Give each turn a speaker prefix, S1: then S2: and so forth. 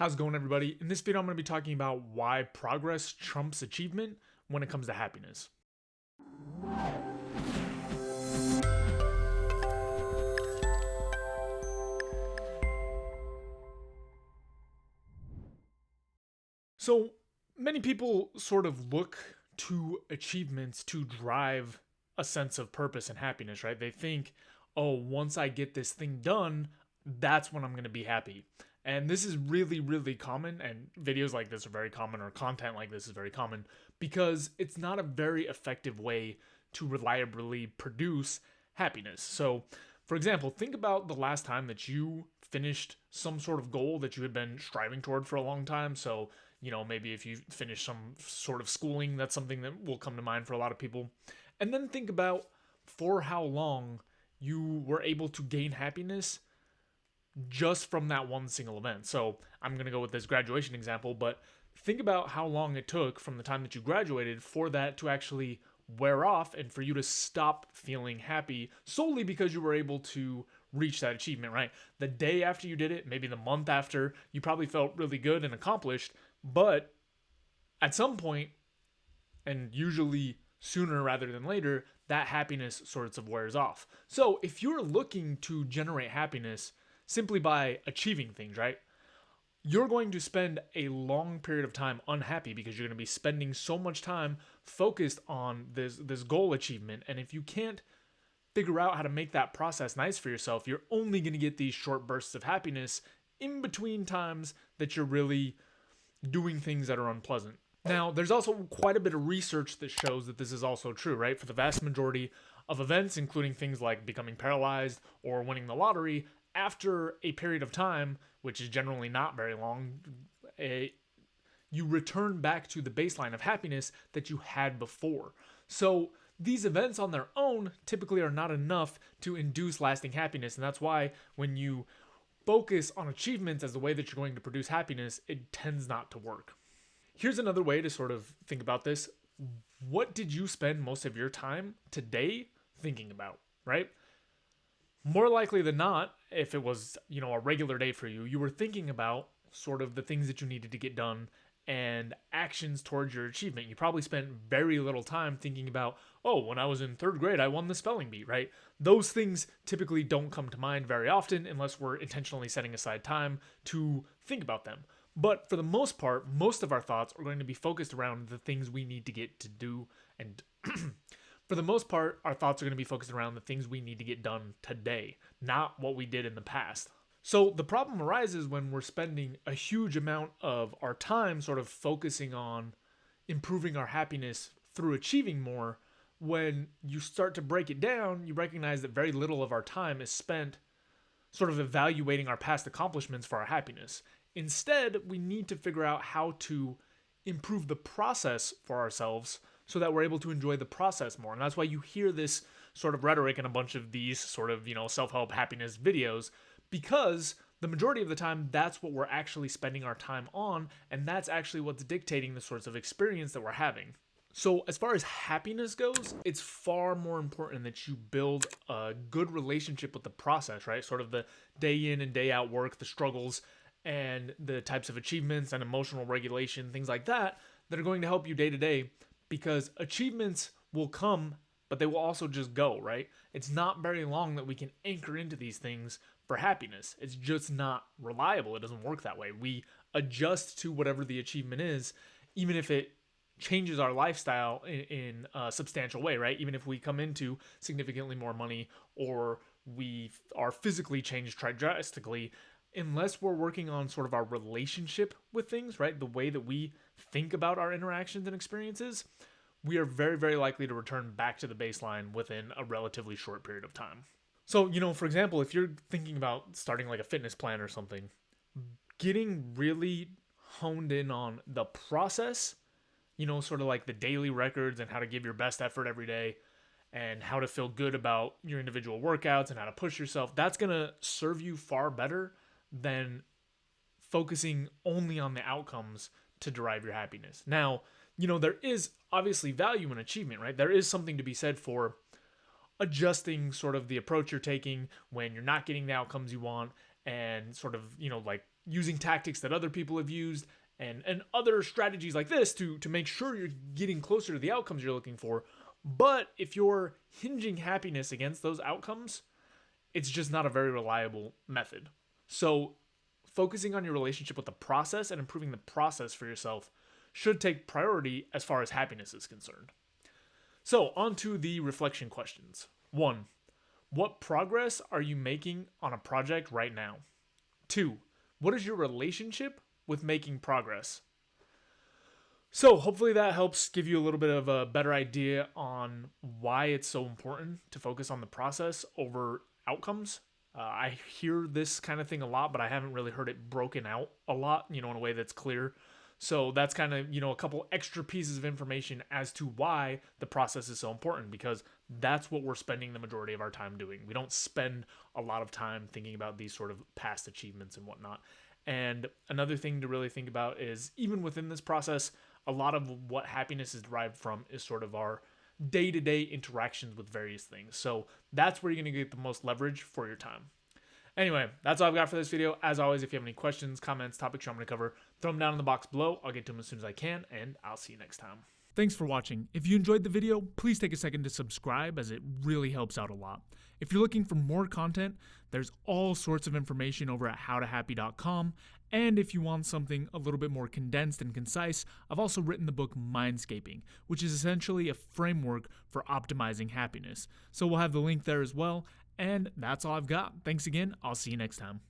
S1: How's it going, everybody? In this video, I'm going to be talking about why progress trumps achievement when it comes to happiness. So, many people sort of look to achievements to drive a sense of purpose and happiness, right? They think, oh, once I get this thing done, that's when I'm going to be happy. And this is really, really common, and videos like this are very common, or content like this is very common, because it's not a very effective way to reliably produce happiness. So, for example, think about the last time that you finished some sort of goal that you had been striving toward for a long time. So, maybe if you finish some sort of schooling, that's something that will come to mind for a lot of people. And then think about for how long you were able to gain happiness just from that one single event. So I'm going to go with this graduation example, but think about how long it took from the time that you graduated for that to actually wear off and for you to stop feeling happy solely because you were able to reach that achievement, right? The day after you did it, maybe the month after, you probably felt really good and accomplished, but at some point, and usually sooner rather than later, that happiness sorts of wears off. So if you're looking to generate happiness simply by achieving things, right? You're going to spend a long period of time unhappy because you're going to be spending so much time focused on this goal achievement. And if you can't figure out how to make that process nice for yourself, you're only going to get these short bursts of happiness in between times that you're really doing things that are unpleasant. Now, there's also quite a bit of research that shows that this is also true, right? For the vast majority of events, including things like becoming paralyzed or winning the lottery, after a period of time, which is generally not very long, you return back to the baseline of happiness that you had before. So these events on their own typically are not enough to induce lasting happiness. And that's why when you focus on achievements as the way that you're going to produce happiness, it tends not to work. Here's another way to sort of think about this. What did you spend most of your time today thinking about, right? More likely than not, if it was, a regular day for you, you were thinking about sort of the things that you needed to get done and actions towards your achievement. You probably spent very little time thinking about, oh, when I was in third grade, I won the spelling bee, right? Those things typically don't come to mind very often unless we're intentionally setting aside time to think about them. But for the most part, most of our thoughts are going to be focused around the things we need to get to do. And for the most part, our thoughts are going to be focused around the things we need to get done today, not what we did in the past. So the problem arises when we're spending a huge amount of our time sort of focusing on improving our happiness through achieving more. When you start to break it down, you recognize that very little of our time is spent sort of evaluating our past accomplishments for our happiness. Instead, we need to figure out how to improve the process for ourselves so that we're able to enjoy the process more. And that's why you hear this sort of rhetoric in a bunch of these sort of, self-help happiness videos, because the majority of the time, that's what we're actually spending our time on, and that's actually what's dictating the sorts of experience that we're having. So as far as happiness goes, it's far more important that you build a good relationship with the process, right? Sort of the day in and day out work, the struggles, and the types of achievements and emotional regulation, things like that are going to help you day to day, because achievements will come, but they will also just go, right? It's not very long that we can anchor into these things for happiness. It's just not reliable. It doesn't work that way. We adjust to whatever the achievement is, even if it changes our lifestyle in a substantial way, right? Even if we come into significantly more money or we are physically changed drastically, unless we're working on sort of our relationship with things, right? The way that we think about our interactions and experiences, we are very, very likely to return back to the baseline within a relatively short period of time. So, for example, if you're thinking about starting like a fitness plan or something, getting really honed in on the process, sort of like the daily records and how to give your best effort every day and how to feel good about your individual workouts and how to push yourself, that's going to serve you far better than focusing only on the outcomes to derive your happiness. Now, there is obviously value in achievement, right? There is something to be said for adjusting sort of the approach you're taking when you're not getting the outcomes you want, and sort of, like using tactics that other people have used, and other strategies like this to make sure you're getting closer to the outcomes you're looking for. But if you're hinging happiness against those outcomes, it's just not a very reliable method. So focusing on your relationship with the process and improving the process for yourself should take priority as far as happiness is concerned. So on to the reflection questions. 1. What progress are you making on a project right now? 2. What is your relationship with making progress? So hopefully that helps give you a little bit of a better idea on why it's so important to focus on the process over outcomes. I hear this kind of thing a lot, but I haven't really heard it broken out a lot, in a way that's clear. So that's kind of, a couple extra pieces of information as to why the process is so important, because that's what we're spending the majority of our time doing. We don't spend a lot of time thinking about these sort of past achievements and whatnot. And another thing to really think about is, even within this process, a lot of what happiness is derived from is sort of our day-to-day interactions with various things. So that's where you're going to get the most leverage for your time. Anyway, that's all I've got for this video. As always, if you have any questions, comments, topics you want me to cover, throw them down in the box below. I'll get to them as soon as I can, and I'll see you next time. Thanks for watching. If you enjoyed the video, please take a second to subscribe, as it really helps out a lot. If you're looking for more content, there's all sorts of information over at howtohappy.com. And if you want something a little bit more condensed and concise, I've also written the book Mindscaping, which is essentially a framework for optimizing happiness. So we'll have the link there as well. And that's all I've got. Thanks again. I'll see you next time.